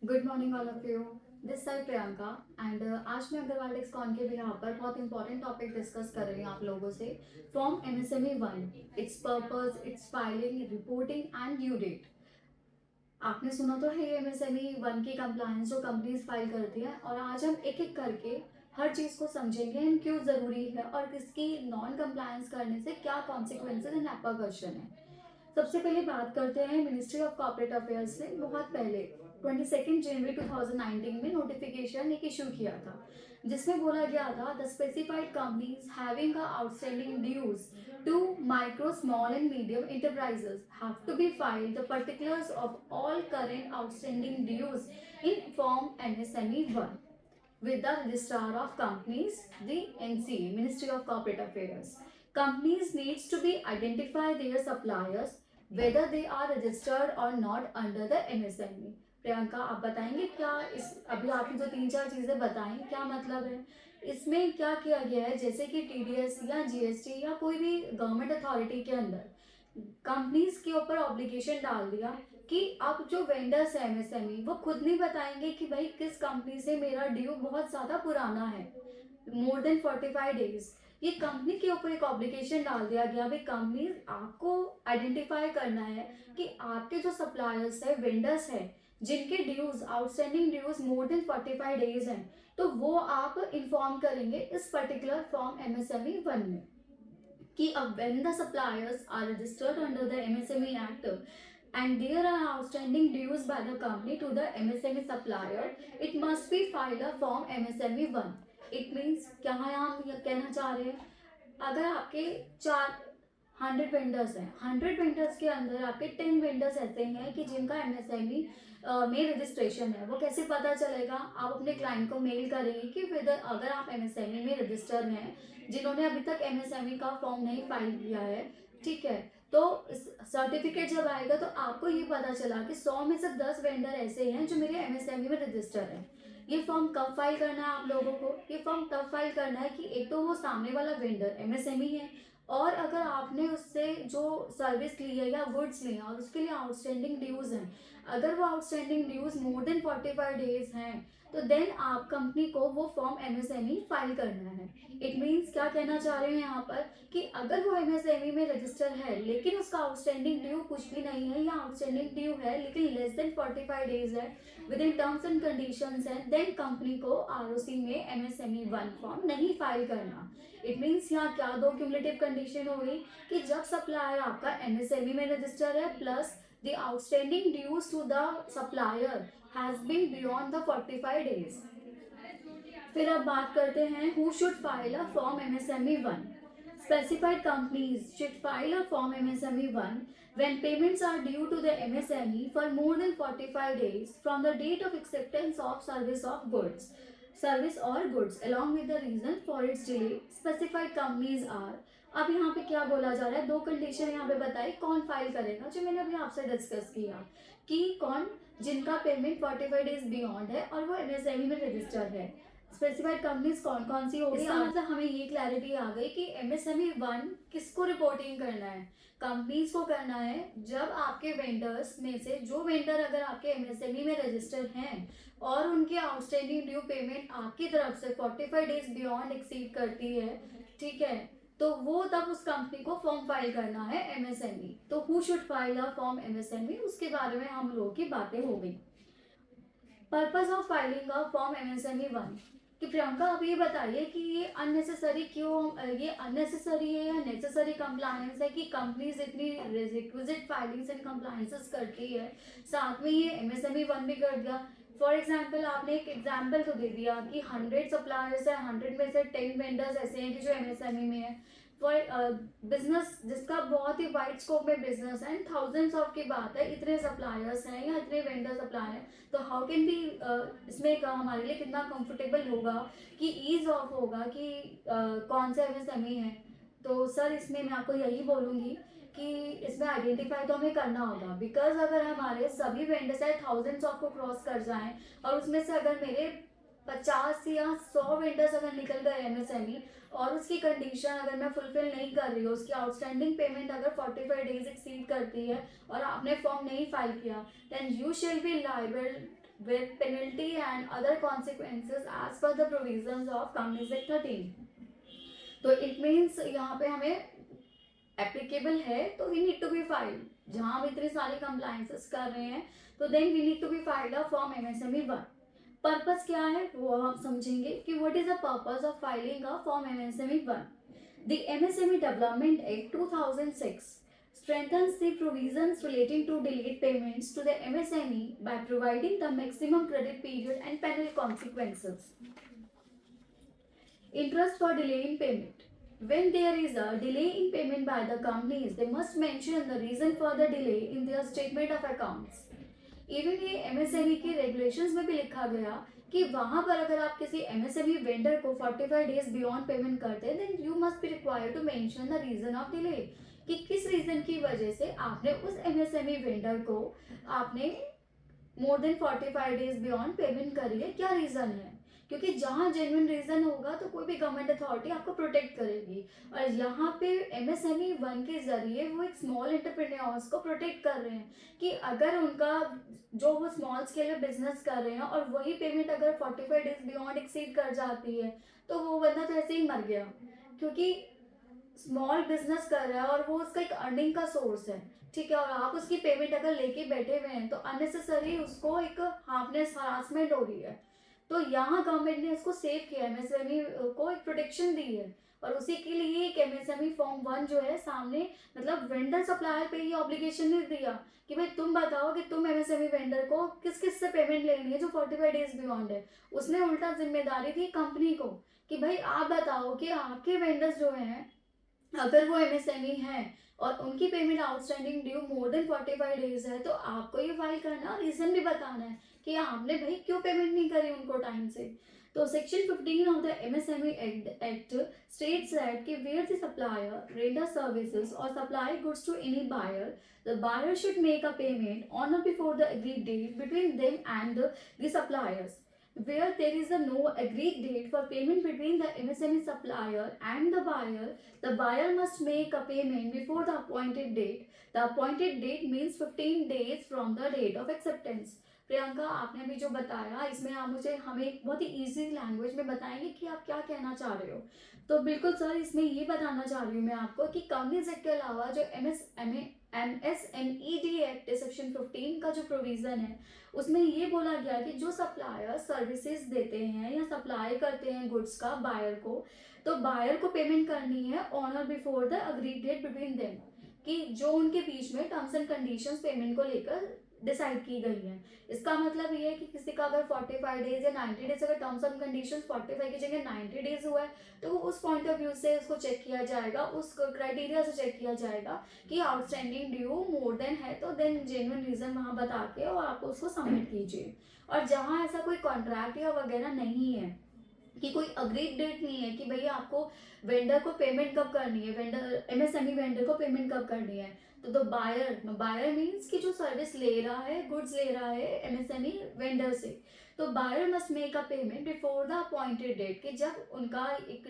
Good morning all of you. This side Priyanka and आज मैं अग्रवाल टेक्सकॉन के यहाँ पर बहुत इंपॉर्टेंट टॉपिक डिस्कस कर रही हूँ आप लोगों से। Form MSME 1, it's purpose, it's filing, reporting and due date. आपने सुना तो है ये एमएसएमई 1 की कंप्लायंस जो कंपनीज फाइल करती है, और आज हम एक एक करके हर चीज़ को समझेंगे एंड क्यों ज़रूरी है और किसकी नॉन कंप्लायंस करने से क्या कॉन्सिक्वेंसेज एंड एप्लीकेशन है। सबसे पहले बात करते हैं मिनिस्ट्री ऑफ कॉर्पोरेट अफेयर्स ने बहुत पहले 22 जनवरी 2019 में नोटिफिकेशन एक इशू किया था, जिसमें बोला गया था the specified companies having outstanding dues to micro small and medium enterprises have to be filed the particulars of all current outstanding dues in form MSME 1 with the Registrar of Companies, the NCA, Ministry of Corporate Affairs. Companies needs to be identify their suppliers whether they are registered or not under the MSME. Priyanka, आप बताएंगे क्या इस अभी आपने जो तीन चार चीज़ें बताई क्या मतलब है, इसमें क्या किया गया है? जैसे कि टीडीएस या जीएसटी या कोई भी गवर्नमेंट अथॉरिटी के अंदर कंपनीज के ऊपर ऑब्लिगेशन डाल दिया कि अब जो वेंडर्स है एमएसएमई वो खुद नहीं बताएंगे कि भाई किस कंपनी से मेरा ड्यू बहुत ज़्यादा पुराना है, मोर देन 45 डेज। ये कंपनी के ऊपर एक ऑब्लिगेशन डाल दिया गया, भाई कंपनी आपको आइडेंटिफाई करना है कि आपके जो सप्लायर्स है, वेंडर्स है, जिनके dues outstanding dues more than 45 days हैं, तो वो आप इन्फॉर्म करेंगे इस पर्टिकुलर फॉर्म एमएसएमई 1 में कि अब when the suppliers are registered under the MSME Act and there are outstanding dues by the company to the MSME supplier, it must be filed a form MSME 1. It means क्या है, हम ये कहना चाह रहे हैं, अगर आपके 100 वेंडर्स हैं, 100 वेंडर्स के अंदर आपके 10 वेंडर्स ऐसे हैं कि जिनका एमएसएमई में रजिस्ट्रेशन है, वो कैसे पता चलेगा? आप अपने क्लाइंट को मेल करेंगे कि अगर आप एमएसएमई में रजिस्टर हैं, जिन्होंने अभी तक एमएसएमई का फॉर्म नहीं फाइल किया है, ठीक है, तो सर्टिफिकेट जब आएगा तो आपको ये पता चला कि 100 में से 10 वेंडर ऐसे हैं जो मेरे एमएसएमई में रजिस्टर है। ये फॉर्म कब फाइल करना है आप लोगों को? ये फॉर्म तब फाइल करना है कि एक तो वो सामने वाला वेंडर एमएसएमई है, और अगर आपने उससे जो सर्विस ली है या गुड्स लिए हैं और उसके लिए आउटस्टैंडिंग ड्यूज हैं, अगर वो outstanding dues more than 45 days हैं, तो देन आप कंपनी को वो फॉर्म एमएसएमई फाइल करना है। इट मीन्स क्या कहना चाह रहे हैं यहाँ पर कि अगर वो एमएसएमई में रजिस्टर है लेकिन उसका आउटस्टैंडिंग ड्यू कुछ भी नहीं है, या आउटस्टैंडिंग ड्यू है लेकिन लेस देन 45 डेज है, with in terms and conditions है, देन कंपनी को आरओसी में एमएसएमई 1 फॉर्म नहीं फाइल करना। इट मीन्स यहाँ क्या दो क्यूमुलेटिव कंडीशन हो गई कि जब सप्लायर आपका एमएसएमई में रजिस्टर है plus the outstanding dues to the supplier has been beyond the 45 days. फिर अब बात करते हैं who should file a form MSME 1। Specified companies should file a Form MSME 1 when payments are due to the MSME for more than 45 days from the date of acceptance of service or goods along with the reason for its delay. Specified companies are, अब यहाँ पे क्या बोला जा रहा है, दो condition यहाँ पे बताई कौन फाइल करेगा, जो मैंने अभी आपसे डिस्कस किया कि कौन, जिनका पेमेंट 45 डेज बियॉन्ड है और वो एमएसएमई में रजिस्टर्ड है। स्पेसिफाइड कंपनीज कौन कौन सी होगी? इसका मतलब हमें ये क्लैरिटी आ गई कि एमएसएमई 1 किसको रिपोर्टिंग करना है? कंपनीज को करना है। जब आपके वेंडर्स में से जो वेंडर अगर आपके एमएसएमई में रजिस्टर्ड हैं और उनके आउटस्टैंडिंग ड्यू पेमेंट आपकी तरफ से 45 डेज बियॉन्ड एक्सीड करती है, ठीक है, तो वो तब उस कंपनी को फॉर्म फाइल करना है एमएसएमई। तो who should file a form MSME, उसके बारे में हम लोगों की बातें हो गई। Purpose of filing a form MSME 1 कि प्रियंका अब ये बताइए कि ये अननेसेसरी क्यों, ये अननेसेसरी है या नेसेसरी कंप्लायंस है कि कंपनीज इतनी रिक्विजिट फाइलिंग्स एंड कंप्लायंसेस करती है, साथ में ये एमएसएमई 1 भी कर दिया। फॉर एग्जाम्पल आपने एक एग्जाम्पल तो दे दिया कि 100 सप्लायर्स है, 100 में से 10 वेंडर्स ऐसे हैं कि जो एमएसएमई में है। फॉर बिजनेस जिसका बहुत ही वाइड स्कोप में बिजनेस है, थाउजेंड्स ऑफ की बात है, इतने सप्लायर्स हैं या इतने वेंडर सप्लायर हैं, तो हाउ कैन बी, इसमें का हमारे लिए कितना कंफर्टेबल होगा कि ईज ऑफ होगा कि कौन सा एमएसएमई है। तो सर इसमें मैं आपको यही बोलूँगी कि इसमें आइडेंटिफाई तो हमें करना होगा, बिकॉज अगर हमारे सभी वेंडर्स है थाउजेंड्स ऑफ को क्रॉस कर जाएं और उसमें से अगर मेरे 50 या 100 वेंडर्स अगर निकल गए एमएसएमई और उसकी कंडीशन अगर मैं फुलफिल नहीं कर रही हूँ, उसकी आउटस्टैंडिंग पेमेंट अगर 45 डेज एक्सीड करती है और आपने फॉर्म नहीं फाइल किया, then you shall be liable with penalty and other consequences as per the provisions of Companies Act 13. तो इट मीन्स यहाँ पे हमें एप्लीकेबल है तो we need to be filed. जहाँ हम इतनी सारी कंप्लायंसेस कर रहे हैं तो then we need to be filed a form MSME 1। Purpose क्या है वो हम समझेंगे कि what is the purpose of filing a form MSME 1। The MSME development act 2006 strengthens the provisions relating to delayed payments to the MSME by providing the maximum credit period and penal consequences. Interest for delay in payment. When there is a delay in payment by the companies, they must mention the reason for the delay in their statement of accounts. Even ये MSME के regulations में भी लिखा गया कि वहां पर अगर आप किसी एमएसएमई वेंडर को 45 डेज बियॉन्ड पेमेंट करते हैं then you must be required to mention the reason of delay, कि किस रीजन की वजह से आपने उस एमएसएमई वेंडर को आपने मोर देन 45 डेज बियॉन्ड पेमेंट करी है, क्या रीजन है। क्योंकि जहाँ जेन्युइन रीजन होगा तो कोई भी गवर्नमेंट अथॉरिटी आपको प्रोटेक्ट करेगी। और यहाँ पे एमएसएमई 1 के जरिए वो एक स्मॉल एंटरप्रेन्योर्स को प्रोटेक्ट कर रहे हैं कि अगर उनका जो वो स्मॉल स्केल में बिजनेस कर रहे हैं और वही पेमेंट अगर 45 डेज बियॉन्ड एक्सीड कर जाती है तो वो बंदा तो ऐसे ही मर गया, क्योंकि स्मॉल बिजनेस कर रहा है और वो उसका एक अर्निंग का सोर्स है, ठीक है। और आप उसकी पेमेंट अगर लेके बैठे हुए हैं तो अननेसेसरी उसको एक हार्मलेस हरासमेंट हो रही है। तो यहाँ गवर्नमेंट ने इसको सेव किया, एमएसएमई को एक प्रोटेक्शन दी है। और उसी के लिए एक एमएसएमई फॉर्म 1 जो है सामने मतलब वेंडर सप्लायर पे ये ऑब्लिगेशन नहीं दिया कि भाई तुम बताओ कि तुम एमएसएमई वेंडर को किस किस से पेमेंट लेनी है जो 45 डेज बियॉन्ड है। उसने उल्टा जिम्मेदारी दी कंपनी को कि भाई आप बताओ कि आपके वेंडर्स जो हैं अगर वो एमएसएमई है और उनकी payment outstanding due more than 45 days है तो आपको ये फाइल करना, रीजन भी बताना है कि आपने भाई क्यों पेमेंट नहीं करी उनको टाइम से। तो section 15 of the MSME act states that कि where the supplier render services और supply goods to any buyer, the buyer should make a payment on और before the agreed date between them and the suppliers. Where there is a no agreed date for payment between the MSME supplier and the buyer must make a payment before the appointed date. The appointed date means 15 days from the date of acceptance. Priyanka आपने अभी जो बताया इसमें आप मुझे हमें बहुत ही easy language में बताएंगे कि आप क्या कहना चाह रहे हो। तो बिल्कुल सर, इसमें ये बताना चाह रही हूँ मैं आपको कि कंपनीज एक्ट के अलावा जो एमएसएमईडी एक्ट सेक्शन 15 का जो प्रोविजन है उसमें ये बोला गया कि जो सप्लायर सर्विसेज देते हैं या सप्लाई करते हैं गुड्स का बायर को, तो बायर को पेमेंट करनी है ऑन और before the agreed date between them, कि जो उनके बीच में टर्म्स एंड कंडीशंस पेमेंट को लेकर डिसाइड की गई है। इसका मतलब ये है कि किसी का अगर 45 डेज या 90 डेज अगर टर्म्स एंड कंडीशंस 45 की जगह 90 डेज हुआ है तो उस पॉइंट ऑफ व्यू से उसको चेक किया जाएगा, उस क्राइटेरिया से चेक किया जाएगा कि आउटस्टैंडिंग ड्यू मोर देन है तो देन जेन्युइन रीजन वहाँ बता के और आप उसको सबमिट कीजिए। और जहाँ ऐसा कोई कॉन्ट्रैक्ट या वगैरह नहीं है कि कोई अग्रीड डेट नहीं है कि भैया आपको वेंडर को पेमेंट कब करनी है, वेंडर एमएसएमई वेंडर को पेमेंट कब करनी है, तो बायर मींस कि जो सर्विस ले रहा है, गुड्स ले रहा है एमएसएमई वेंडर से, तो buyer must make a payment before the appointed date, कि जब उनका एक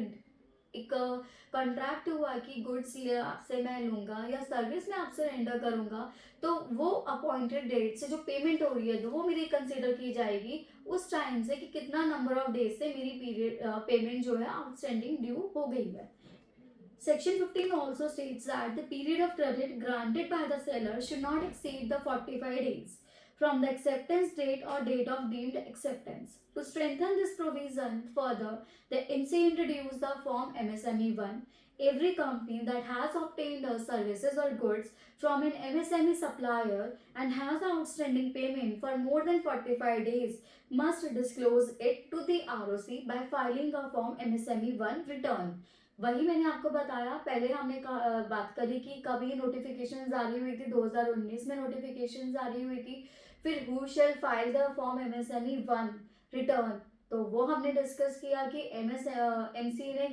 कॉन्ट्रैक्ट हुआ कि गुड्स आपसे मैं लूंगा या सर्विस मैं आपसे रेंडर करूंगा, तो वो अपॉइंटेड डेट से जो पेमेंट हो रही है तो वो मेरी कंसिडर की जाएगी उस टाइम से कि कितना नंबर ऑफ डेज से मेरी पेमेंट जो है आउटस्टैंडिंग ड्यू हो गई है। Section 15 also states that the period of credit granted by the seller should not exceed the 45 days from the acceptance date or date of deemed acceptance. To strengthen this provision further, the MC introduced the form MSME 1. Every company that has obtained services or goods from an MSME supplier and has outstanding payment for more than 45 days must disclose it to the ROC by filing a form MSME 1 return. वही मैंने आपको बताया, पहले हमने बात करी कि कभी नोटिफिकेशन जारी हुई थी, 2019 में नोटिफिकेशन जारी हुई थी। फिर who shall file the form MSME 1 return, तो वो हमने डिस्कस किया कि एमसी ने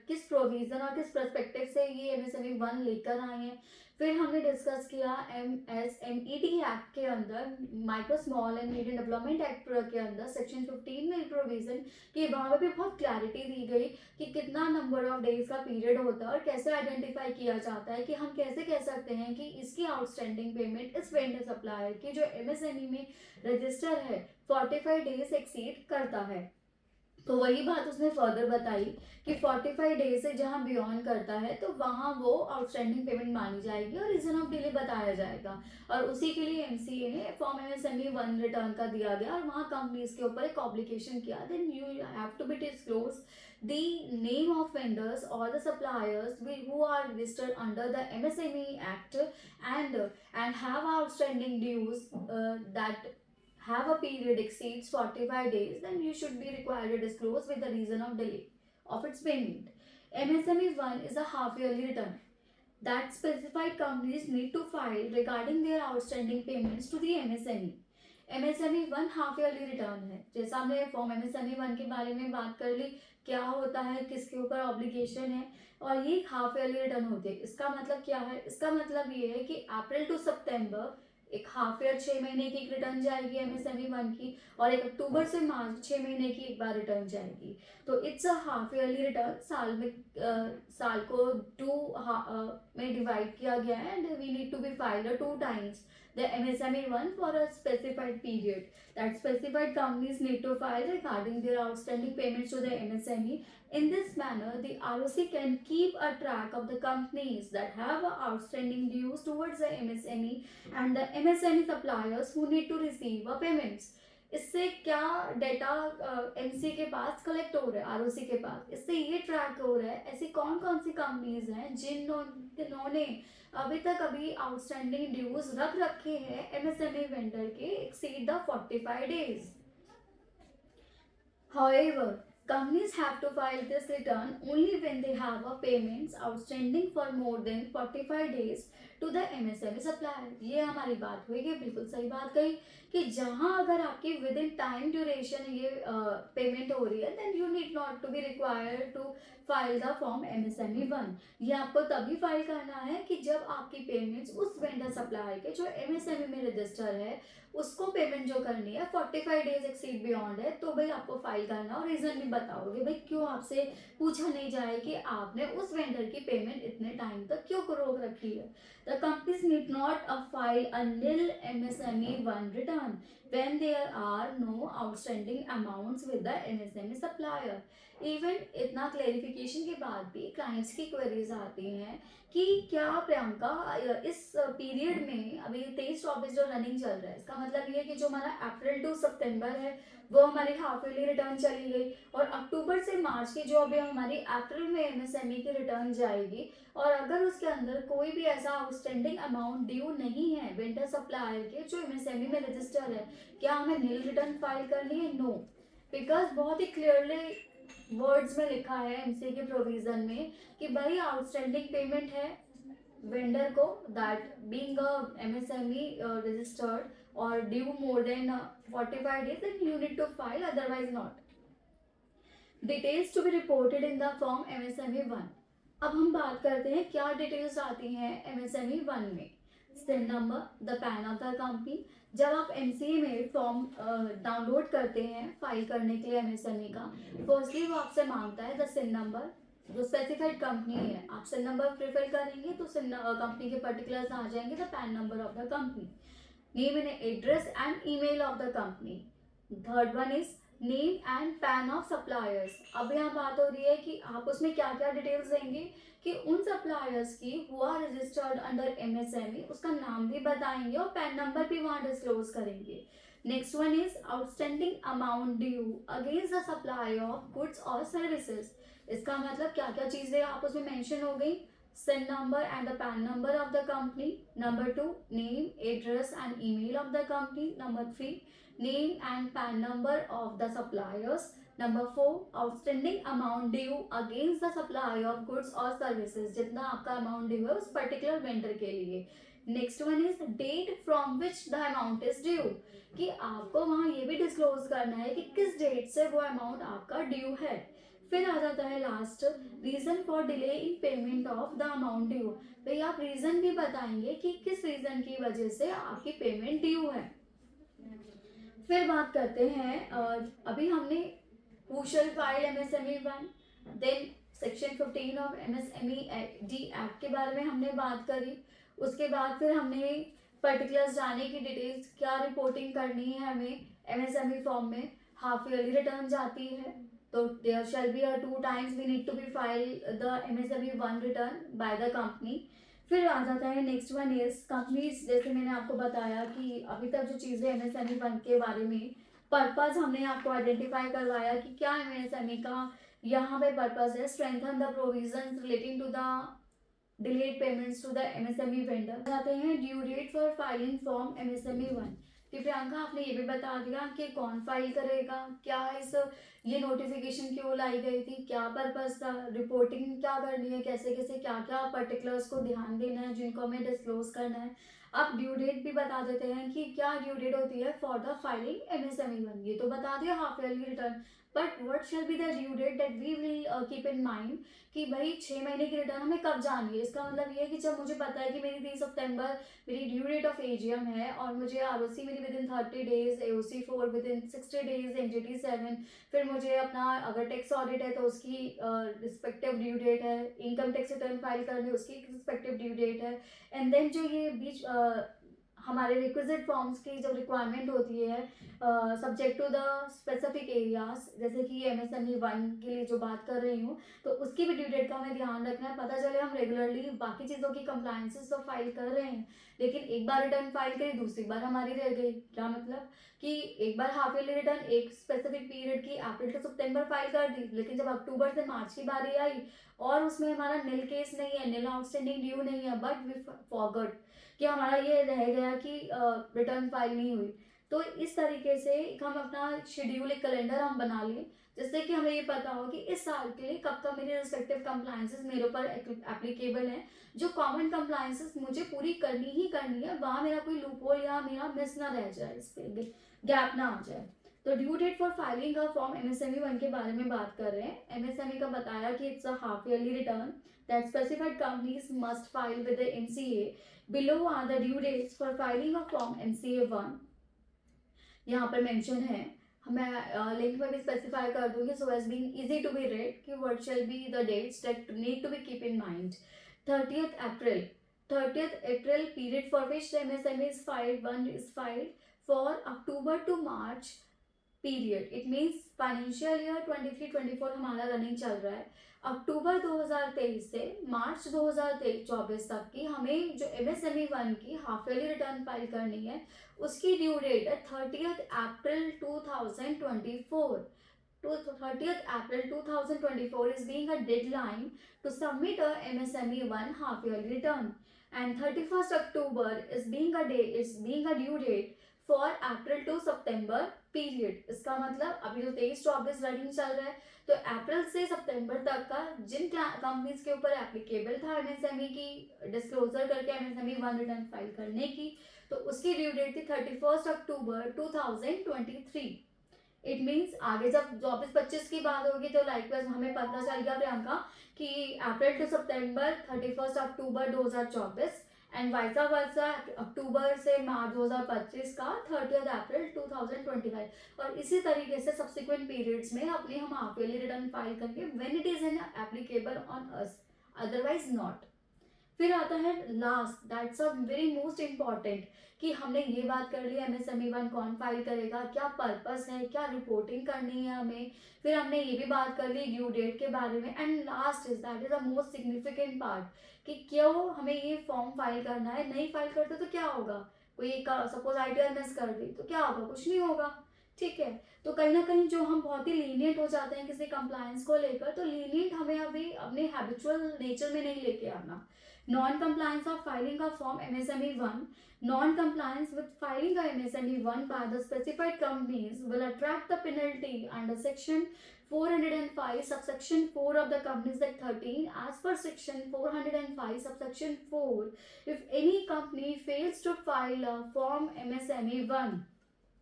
किस प्रोविजन और किस पर्सपेक्टिव से ये एमएसएमई 1 लेकर आए हैं। फिर हमने डिस्कस किया MSMED एक्ट के अंदर, micro small and medium development act के अंदर सेक्शन 15 में प्रोविजन कि वहाँ पे भी बहुत क्लैरिटी दी गई कि कितना नंबर ऑफ डेज का पीरियड होता है और कैसे आइडेंटिफाई किया जाता है कि हम कैसे कह सकते हैं कि इसकी आउटस्टैंडिंग पेमेंट इस वेंडर सप्लायर की जो MSME में रजिस्टर है 45 डेज एक्सीड करता है। तो वही बात उसने फर्दर बताई कि 45 डेज से जहां बियॉन्ड करता है तो वहां वो आउटस्टैंडिंग पेमेंट मानी जाएगी और रीजन ऑफ डिले बताया जाएगा। और उसी के लिए MCA ने फॉर्म MSME 1 रिटर्न का दिया गया और वहां कंपनीज के ऊपर एक ऑब्लिगेशन किया, then you have to be disclose the name of vendors or the suppliers who are registered under the MSME Act and have outstanding dues that have a period exceeds 45 days, then you should be required to disclose with the reason of delay of its payment. MSME 1 is a half yearly return that specified companies need to file regarding their outstanding payments to the MSME. MSME 1 half yearly return है। जैसा हमने form MSME 1 के बारे में बात कर ली, क्या होता है, किसके ऊपर ऑब्लिगेशन है, और ये हाफ ईयरली रिटर्न होती है। इसका मतलब क्या है? इसका मतलब ये है कि अप्रैल टू सितंबर एक हाफ ईयर 6 महीने की एक रिटर्न जाएगी MSME 1 की, और एक अक्टूबर से मार्च 6 महीने की एक बार रिटर्न जाएगी। तो it's a half yearly return. साल को में डिवाइड किया गया है and we need to be filed 2 times the MSME 1 for a specified period that specified companies need to file regarding their outstanding payments to the MSME. In this manner, the ROC can keep a track of the companies that have outstanding dues towards the MSME and the MSME suppliers who need to receive payments. इससे क्या data MC के पास collect हो रहा है, ROC के पास, इससे ये track हो रहा है ऐसी कौन कौन सी कंपनीज हैं जिन्होंने अभी तक आउटस्टैंडिंग ड्यूज रख रखे हैं MSME वेंडर के exceed the 45 days. However, companies have to file this return only when they have a payments outstanding for more than 45 days to the MSME supplier. ये हमारी बात हुई कि बिल्कुल सही बात कही कि जहां अगर आपकी विद इन टाइम ड्यूरेशन ये पेमेंट हो रही है, then you need not to be required to file the form MSME 1. ये आपको तभी फाइल करना है कि जब आपकी पेमेंट्स उस वेंडर सप्लायर के जो MSME में रजिस्टर है उसको पेमेंट जो करनी है 45 डेज एक्सीड बियॉन्ड है, तो भाई आपको फाइल करना और रीजन भी बताओगे भाई क्यों आपसे पूछा नहीं जाए कि आपने उस वेंडर की पेमेंट इतने टाइम तक क्यों रोक रखी है. The companies need not file a nil MSME 1 return when there are no outstanding amounts with the MSME supplier. Even इतना क्लेरिफिकेशन के बाद भी क्लाइंट्स की क्वेरीज आती हैं कि क्या प्रियंका इस पीरियड में अभी 23 टॉपिक जो रनिंग चल रहा है, इसका मतलब ये है कि जो हमारा अप्रैल टू सितंबर है वो हमारी हाफ ईयरली रिटर्न चली गई, और अक्टूबर से मार्च की जो अभी हमारी अप्रैल में MSME की रिटर्न जाएगी, और अगर उसके अंदर कोई भी ऐसा आउटस्टैंडिंग अमाउंट ड्यू नहीं है वेंडर सप्लायर के जो MSME में रजिस्टर है, क्या हमें नील रिटर्न फाइल करनी है? नो, बिकॉज बहुत ही क्लियरली वर्ड्स में लिखा है MC के प्रोविजन में कि भाई आउटस्टैंडिंग पेमेंट है वेंडर को that being a MSME registered और due more than 45 days, then you need to file, otherwise not. Details to be reported in the form MSME 1. अब हम बात करते हैं क्या डिटेल्स आती हैं MSME 1 में. SIN number, the pan of the company. जब आप MCA में फॉर्म डाउनलोड करते हैं फाइल करने के लिए MSME का, फर्स्टली वो आपसे मांगता है द SIN नंबर, जो स्पेसिफाइड कंपनी है आप SIN नंबर प्रिफर करेंगे तो SIN कंपनी के पर्टिकुलर्स आ जाएंगे, the pan number of the company, name and address and email of the company. Third one is name and PAN of suppliers. अब यहाँ बात हो रही है कि आप उसमें क्या क्या डिटेल्स देंगे कि उन सप्लायर्स की who are registered under MSME उसका नाम भी बताएंगे और पैन नंबर भी वहाँ डिस्क्लोज करेंगे. Next one is outstanding amount due against the supply of goods और सर्विसेज. इसका मतलब क्या क्या चीजें आप उसमें मेंशन हो गई, SIN number and the PAN number of the company. Number 2, name, address and email of the company. Number 3, name and PAN number of the suppliers. Number 4, outstanding amount due against the supply of goods or services. जितना आपका amount due है उस particular vendor के लिए. Next one is date from which the amount is due. कि आपको वहाँ ये भी disclose करना है कि किस डेट से वो amount आपका due है. फिर आ जाता है last, reason for delay in payment of the amount due. भाई आप रीजन भी बताएंगे कि किस रीजन की वजह से आपकी पेमेंट ड्यू है। फिर बात करते हैं अभी हमने who shall file MSME 1, then section 15 of MSME D act के बारे में हमने बात करी। उसके बाद फिर हमने पर्टिकुलर्स जाने की डिटेल्स, क्या रिपोर्टिंग करनी है हमें एमएसएमई फॉर्म में। हाफ ईयरली रिटर्न जाती है तो there shall be 2 times we need to be file the MSME 1 return by the company. फिर आ जाता है नेक्स्ट वन इज कंपनीज, जैसे मैंने आपको बताया कि अभी तक जो चीज़ें एमएसएमई 1 के बारे में पर्पस हमने आपको आइडेंटिफाई करवाया कि क्या एमएसएमई का यहाँ पे पर्पस है, strengthen the provisions relating to the delayed payments to the MSME vendor. जाते हैं due date for filing form MSME 1। कि प्रियंका आपने ये भी बता दिया कि कौन फाइल करेगा, क्या इस ये नोटिफिकेशन क्यों लाई गई थी, क्या पर्पस था, रिपोर्टिंग क्या करनी है, कैसे कैसे क्या क्या पर्टिकुलर्स को ध्यान देना है जिनको हमें डिस्क्लोज करना है। अब ड्यू डेट भी बता देते हैं कि क्या ड्यू डेट होती है फॉर द फाइलिंग एमएसएमई 1। ये तो बता दिया half yearly return, but what shall be the due date that we will keep in mind कि भाई 6 महीने की रिटर्न हमें कब जानी है। इसका मतलब ये है कि जब मुझे पता है कि मेरी 30 सितंबर मेरी ड्यू डेट ऑफ एजीएम है और मुझे आरओसी मेरी with in 30 days, AOC 4 with in 60 days, NGT 7, फिर मुझे अपना अगर टैक्स ऑडिट है तो उसकी रिस्पेक्टिव ड्यू डेट है, इनकम टैक्स रिटर्न फाइल करनी उसकी रिस्पेक्टिव ड्यू डेट है। एंड देन जो ये बीच हमारे रिक्विजिट फॉर्म्स की जो रिक्वायरमेंट होती है subject to the specific areas, जैसे कि एमएसएमई 1 के लिए जो बात कर रही हूँ तो उसकी भी ड्यू डेट का हमें ध्यान रखना है। पता चले हम रेगुलरली बाकी चीज़ों की कंप्लायंसेस तो फाइल कर रहे हैं लेकिन एक बार रिटर्न फाइल करी दूसरी बार हमारी रह गई। क्या मतलब कि एक बार हाफ ईयरली रिटर्न एक स्पेसिफिक पीरियड की अप्रैल टू सितंबर फाइल कर दी, लेकिन जब अक्टूबर से मार्च की बारी आई और उसमें हमारा नील केस नहीं है, नील आउटस्टैंडिंग ड्यू नहीं है, बट वी फॉरगॉट कि हमारा ये रह गया कि रिटर्न फाइल नहीं हुई। तो इस तरीके से हम अपना शेड्यूल, एक कैलेंडर हम बना लें जिससे कि हमें ये पता हो कि इस साल के लिए कब कब मेरे रिस्पेक्टिव कंप्लायंसेस मेरे ऊपर एप्लीकेबल हैं, जो कॉमन कंप्लायंसेस मुझे पूरी करनी ही करनी है, वहाँ मेरा कोई लूपहोल या मेरा मिस ना रह जाए, इस पे गैप ना आ जाए। तो ड्यू डेट फॉर फाइलिंग का फॉर्म एमएसएमई 1 के बारे में बात कर रहे हैं। एमएसएमई का बताया कि it's a half yearly return that specified companies must file with the MCA. Below are the due dates for filing of form MCA 1। यहाँ पर मेंशन है, मैं लिंक में भी स्पेसिफाई कर दूंगी so as being easy to be read कि what shall be the dates that need to be keep in mind. 30th April, 30th April period for which the MSME is filed, one is filed for October to March period. It means financial year 23-24 हमारा running चल रहा है। अक्टूबर 2023 से मार्च 2024 तक की हमें जो MSME 1 की हाफ ईयरली रिटर्न फाइल करनी है उसकी ड्यू डेट है 30th April 2024। 30th April 2024 is being a deadline to submit a MSME 1 half yearly return, and 31st October is being a due date for April to September period. इसका मतलब अभी जो 23-24 running चल रहा है तो अप्रैल से सितंबर तक का जिन कंपनीज के ऊपर एप्लीकेबल था एमएसएमई की डिस्क्लोजर करके एमएसएमई 1 रिटर्न फाइल करने की, तो उसकी ड्यू डेट थी 31st October 2023। इट मीन्स आगे जब 24-25 की बात होगी तो लाइकवाइज हमें पता चल गया प्रियंका कि अप्रैल टू सितंबर 31st October 2024 and vice versa अक्टूबर से मार्च 2025 का 30th April 2025। और इसी तरीके से सब्सिक्वेंट पीरियड्स में अपनी हम हाफ ईयरली रिटर्न फाइल करेंगे when it is in applicable on us, otherwise not. फिर आता है last, that's a very most important कि हमने ये बात कर ली एमएसएमई 1 कौन फाइल करेगा, क्या पर्पस है, क्या रिपोर्टिंग करनी है हमें, फिर हमने ये भी बात कर ली ड्यू डेट के बारे में, and last is that is the most significant part कि क्यों हमें ये फॉर्म फाइल करना है। नहीं फाइल करते तो क्या होगा, कोई एक सपोज आईटीआर मिस कर दी तो क्या होगा, कुछ नहीं होगा। ठीक है, तो कहीं ना कहीं जो हम बहुत ही लीनियंट हो जाते हैं किसी कंप्लायंस को लेकर, तो लीनियंट हमें अभी अपने हैबिचुअल नेचर में नहीं लेके आना। Non-compliance of filing a form MSME 1, non-compliance with filing a MSME 1 by the specified companies will attract the penalty under section 405 subsection 4 of the Companies Act 13 as per section 405 subsection 4 if any company fails to file a form MSME 1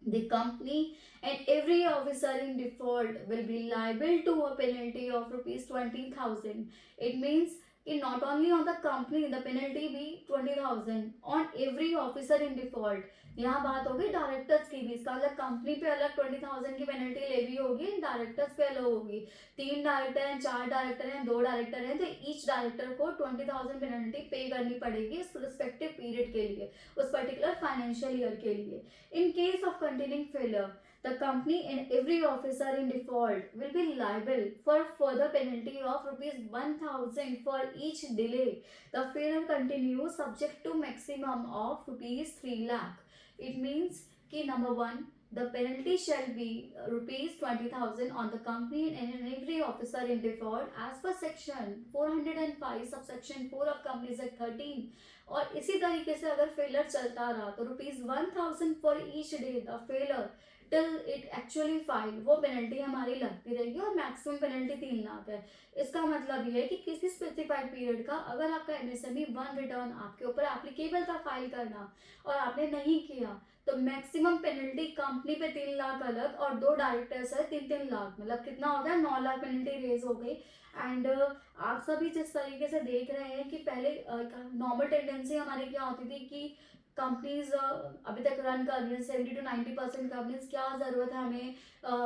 The company and every officer in default will be liable to a penalty of rupees 20,000. It means कि not only on the company the penalty be 20,000 on every officer in default. यहाँ बात होगी directors की भी, इसका अलग company पे अलग 20,000 की पेनल्टी लेवी होगी, डायरेक्टर्स पे अलग होगी. 3 डायरेक्टर हैं, 4 डायरेक्टर हैं, 2 डायरेक्टर हैं, तो ईच डायरेक्टर को 20,000 पेनल्टी पे करनी पड़ेगी उस रिस्पेक्टिव पीरियड के लिए, उस पर्टिकुलर फाइनेंशियल ईयर के लिए. In case of continuing failure, the company and every officer in default will be liable for a further penalty of rupees 1,000 for each delay. The failure continues subject to maximum of rupees 3 lakh. It means कि number one, the penalty shall be rupees 20,000 on the company and every officer in default as per section 405 subsection 4 of Companies Act 13. और इसी तरीके से अगर failure चलता रहा तो ₹1,000 for each day the failure till it actually file, वो penalty हमारी लगती रहेगी और मैक्सिमम पेनल्टी 3 लाख है. इसका मतलब ये है कि किसी स्पेसिफाइड पीरियड का अगर आपका एमएसएमई 1 रिटर्न आपके ऊपर एप्लीकेबल था फाइल करना और आपने नहीं किया तो मैक्सिमम पेनल्टी कंपनी पे 3 लाख अलग और 2 डायरेक्टर्स है 3-3 लाख, मतलब कितना हो गया 9 लाख पेनल्टी रेज हो गई. एंड आप सभी जिस तरीके से देख रहे हैं कि पहले नॉर्मल टेंडेंसी हमारी क्या होती थी कि कंपनीज अभी तक रन कर रही है 70-90% कंपनीज, क्या ज़रूरत है हमें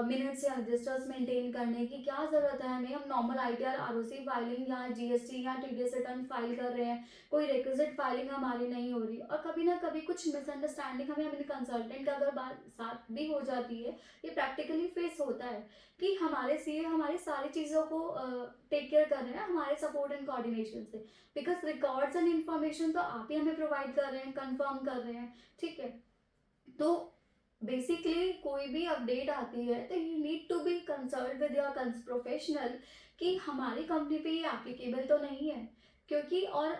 मिनट्स या रजिस्टर्स मेंटेन करने की, क्या ज़रूरत है हमें, हम नॉर्मल आईटीआर आरओसी फाइलिंग या जीएसटी या टीडीएस रिटर्न फाइल कर रहे हैं, कोई रिक्विजिट फाइलिंग हमारी नहीं हो रही. और कभी ना कभी कुछ मिसअंडरस्टैंडिंग हमें अपने कंसल्टेंट का अगर बात साथ भी हो जाती है, ये प्रैक्टिकली फेस होता है कि हमारे सीए हमारी सारी चीज़ों को टेक केयर कर रहे हैं हमारे सपोर्ट एंड कोऑर्डिनेशन से, बिकॉज रिकॉर्ड्स एंड इन्फॉर्मेशन तो आप ही हमें प्रोवाइड कर रहे हैं, कंफर्म कर रहे हैं. ठीक है, तो बेसिकली कोई भी अपडेट आती है तो you need to be consult with your professional कि हमारी कंपनी पे ये एप्लीकेबल तो नहीं है, क्योंकि और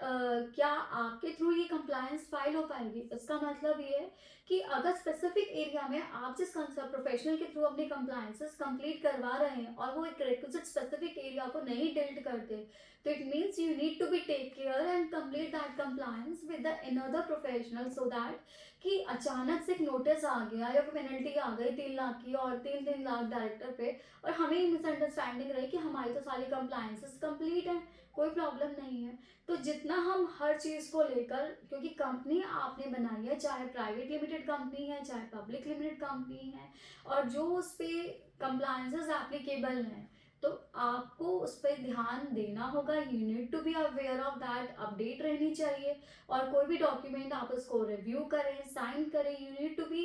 क्या आपके थ्रू ये कंप्लायंस फाइल हो पाएगी. इसका मतलब ये है कि अगर स्पेसिफिक एरिया में आप जिस कंसल्ट प्रोफेशनल के थ्रू अपनी कंप्लायंसेस कंप्लीट करवा रहे हैं और वो एक रिक्विजिट स्पेसिफिक एरिया को नहीं डिल्ट करते, तो it means you need to be take care and complete that compliance with the another professional, so that कि अचानक से एक नोटिस आ गया या पेनल्टी आ गई 3 लाख की और 3-3 लाख डायरेक्टर पे और हमें मिसअंडरस्टैंडिंग रही कि हमारी तो सारी कंप्लायंसेस कंप्लीट है, कोई प्रॉब्लम नहीं है. तो जितना हम हर चीज़ को लेकर, क्योंकि कंपनी आपने बनाई है, चाहे प्राइवेट लिमिटेड कंपनी है चाहे पब्लिक लिमिटेड कंपनी है, और जो उस पर कंप्लायंसेस एप्लीकेबल हैं तो आपको उस पर ध्यान देना होगा. You need to be aware of that, update रहनी चाहिए. और कोई भी डॉक्यूमेंट आप उसको रिव्यू करें, साइन करें, you need to be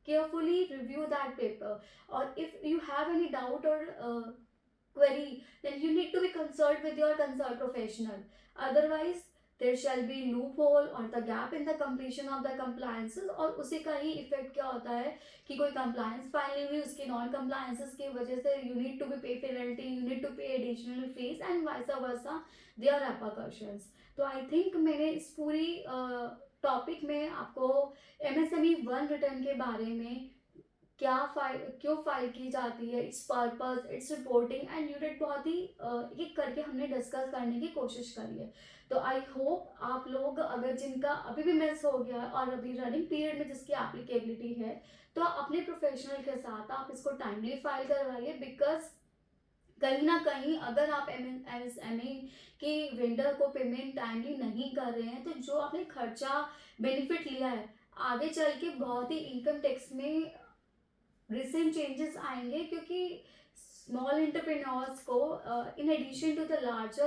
carefully review that paper. Or if you have any doubt or query, then you need to be consult with your consult professional. Otherwise there shall be loophole or the gap in the completion of the compliances, और उसी का ही effect क्या होता है कि कोई compliance file नहीं हुई, उसके नॉन compliances की वजह से you need to be pay penalty, you need to pay additional fees and vice versa, there are repercussions. तो आई थिंक मैंने इस पूरी टॉपिक में आपको एमएसएमई 1 रिटर्न के बारे में क्या क्यों फाइल की जाती है, it's purpose, it's reporting and unit बहुत ही एक करके हमने डिस्कस करने की कोशिश करी है. तो आई होप आप लोग अगर जिनका अभी भी मिस हो गया और अभी रनिंग पीरियड में जिसकी एप्लीकेबिलिटी है तो अपने प्रोफेशनल के साथ आप इसको टाइमली फाइल करवाइए. बिकॉज कहीं ना कहीं अगर आप एमएसएमई की वेंडर को पेमेंट टाइमली नहीं कर रहे हैं तो जो आपने खर्चा बेनिफिट लिया है आगे चल के बहुत ही इनकम टैक्स में रिसेंट चेंजेस आएंगे, क्योंकि स्मॉल एंटरप्रेन्योर्स को in addition to the large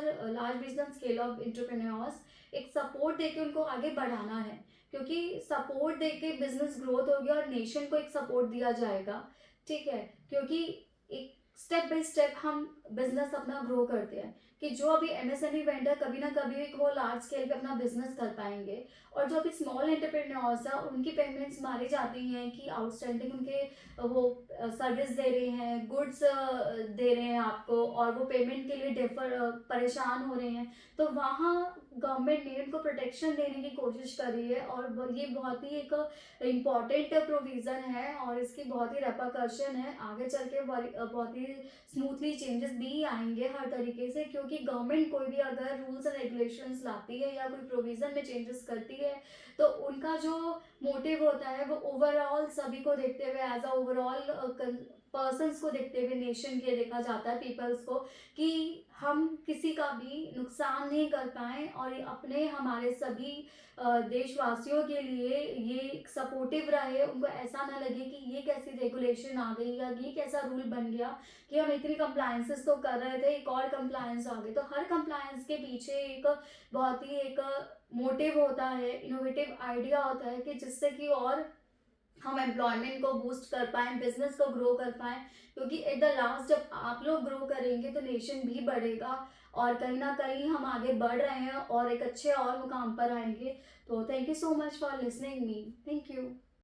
business scale of entrepreneurs एक सपोर्ट देके उनको आगे बढ़ाना है, क्योंकि सपोर्ट देके बिजनेस ग्रोथ होगी और नेशन को एक सपोर्ट दिया जाएगा. ठीक है, क्योंकि एक स्टेप बाय स्टेप हम बिजनेस अपना ग्रो करते हैं कि जो अभी एमएसएमई वेंडर कभी ना कभी एक वो लार्ज स्केल पे अपना बिजनेस कर पाएंगे, और जो अभी स्मॉल एंटरप्रेन्योर्स है उनकी पेमेंट्स मारी जाती हैं कि आउटस्टैंडिंग उनके वो सर्विस दे रहे हैं, गुड्स दे रहे हैं आपको और वो पेमेंट के लिए परेशान हो रहे हैं, तो वहाँ गवर्नमेंट ने उनको प्रोटेक्शन देने की कोशिश करी है. और ये बहुत ही एक इम्पॉर्टेंट प्रोविज़न है और इसकी बहुत ही रेपरकशन है, आगे चल के बहुत ही भी स्मूथली चेंजेस भी आएंगे हर तरीके से, क्योंकि गवर्नमेंट कोई भी अगर रूल्स एंड रेगुलेशंस लाती है या कोई प्रोविज़न में चेंजेस करती है तो उनका जो मोटिव होता है वो ओवरऑल सभी को देखते हुए, एज अ ओवरऑल पर्सन्स को देखते हुए, नेशन के देखा जाता है, पीपल्स को, कि हम किसी का भी नुकसान नहीं कर पाएँ और ये अपने हमारे सभी देशवासियों के लिए ये सपोर्टिव रहे। उनको ऐसा ना लगे कि ये कैसी रेगुलेशन आ गई या ये कैसा रूल बन गया कि हम इतनी कंप्लायंसेस तो कर रहे थे, एक और कंप्लायंस आ गई। तो हर कंप्लायंस के पीछे एक बहुत ही एक मोटिव होता है, इनोवेटिव आइडिया होता है कि जिससे कि और हम एम्प्लॉयमेंट को बूस्ट कर पाएँ, बिजनेस को ग्रो कर पाएँ, क्योंकि एट द लास्ट जब आप लोग ग्रो करेंगे तो नेशन भी बढ़ेगा और कहीं ना कहीं हम आगे बढ़ रहे हैं और एक अच्छे और मुकाम पर आएंगे। तो thank you so much for listening me. Thank you.